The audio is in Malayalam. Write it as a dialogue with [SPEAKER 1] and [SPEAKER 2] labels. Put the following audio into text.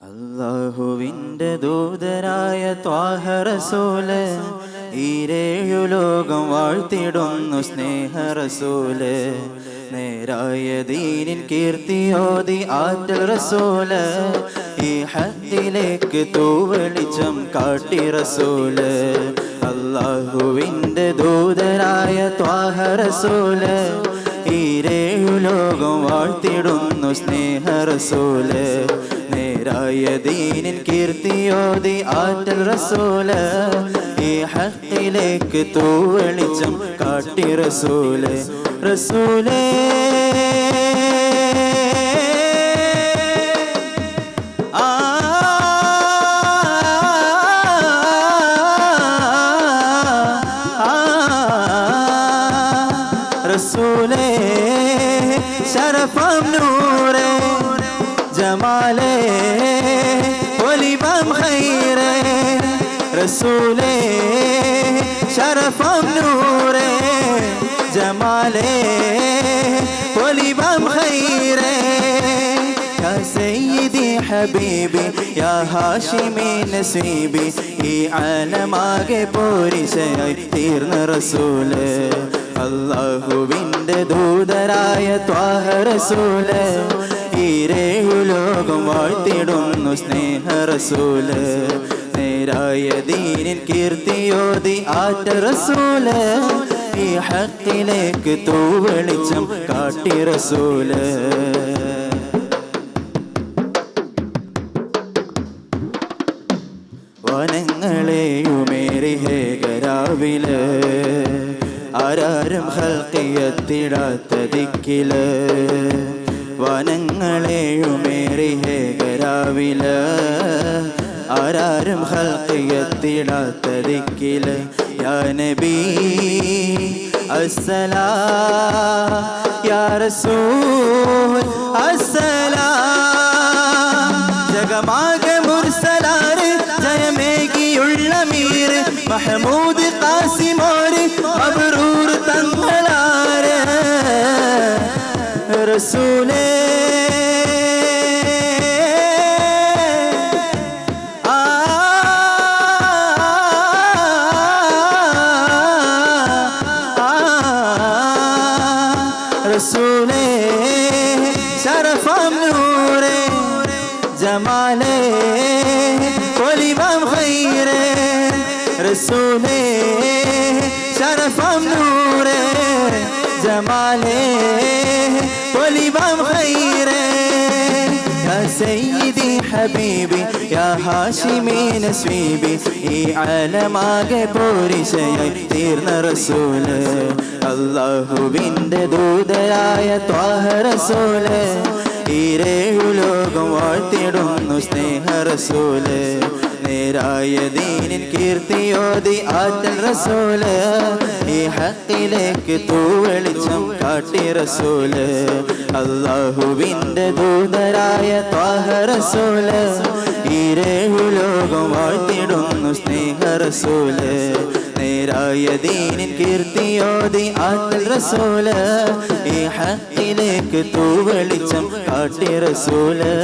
[SPEAKER 1] അല്ലാഹുവിൻ്റെ ദൂതരായ ത്വാഹ റസൂല്, ഈരേഴു ലോകം വാഴ്ത്തിടുന്നു സ്നേഹ റസൂല്. നേരായ ദീനിൻ കീർത്തിയോതി ആറ്റൽ റസൂല്, ഈ ഹഖിലേക്ക് തൂവെളിച്ചം കാട്ടി റസൂല്. അല്ലാഹുവിൻ്റെ ദൂതരായ ത്വാഹ റസൂല്, ഈരേഴു ലോകം വാഴ്ത്തിടുന്നു സ്നേഹ റസൂല്. നേരായ ദീനിൻ കീർത്തിയോതി ആറ്റൽ റസൂല്, ഈ ഹഖിലേക്ക് തൂവെളിച്ചം കാട്ടി റസൂല്. റസൂലേ റസൂലേ ശരഫം നൂറേ ജമാലേ ഒലിവം ഖൈറേ. റസൂലേ ശരഫം നൂറേ ജമാലേ ഒലിവം ഖൈറേ. യാ സയ്യിദി ഹബീബി യാ ഹാഷിമി നസീബി, ഈ ആലമാകെ പോരിശയായി തീർന്ന റസൂല്. അല്ലാഹുവിൻ്റെ ദൂതരായ ത്വാഹ റസൂല്, ഈരേഴു ലോകം വാഴ്ത്തിടുന്നു സ്നേഹ റസൂല്. നേരായ ദീനിൻ കീർത്തിയോതി ആറ്റ റസൂല്, ഈ ഹഖിലേക്ക് തൂവെളിച്ചം കാട്ടി റസൂല്. വനങ്ങളെയുമേറി ഹേകരാവില്, ആരാരും ഹൽക്കിയെത്തിടാത്ത ദിക്കില്. വനങ്ങളെയുമേറി ഹേകരാവില്, ആരാരും ഹൽക്കിയെത്തിടാത്ത ദിക്കില്. യാ നബി അസ്സലാം, യാ റസൂൽ അസ്സലാം. ജഗമാകെ മുർസലാര് ജയമേകിയുള്ള മീർ, മഹമൂദ് ഖാസിമോര് മബ്റൂർ തങ്ങളാര്. റസൂലേ റസൂലേ ശരഫം നൂറേ ജമാലേ ഒലിവം ഖൈറേ. റസൂലേ ശരഫം നൂറേ ജമാലേ ഒലിവം ഖൈറേ. യാ സയ്യിദി ഹബീബി യാ ഹാഷിമി നസീബി, ഈ ആലമാകെ പോരിശയായി തീർന്ന റസൂല്. അല്ലാഹുവിൻ്റെ ദൂതരായ ത്വാഹ റസൂല്, ഈരേഴു ലോകം വാഴ്ത്തിടുന്നു സ്നേഹ റസൂല്. നേരായ ദീനിൻ കീർത്തിയോതി ആറ്റൽ റസൂല്, ഈ ഹഖിലേക്ക് തൂവെളിച്ചം കാട്ടി റസൂല്. അല്ലാഹുവിൻ്റെ ദൂതരായ ത്വാഹ റസൂല്, ഈരേഴു ലോകം വാഴ്ത്തിടുന്നു സ്നേഹ റസൂല്. നേരായ ദീനിൻ കീർത്തിയോതി ആറ്റൽ റസൂല്, ഈ ഹഖിലേക്ക് തൂവെളിച്ചം കാട്ടി റസൂല്.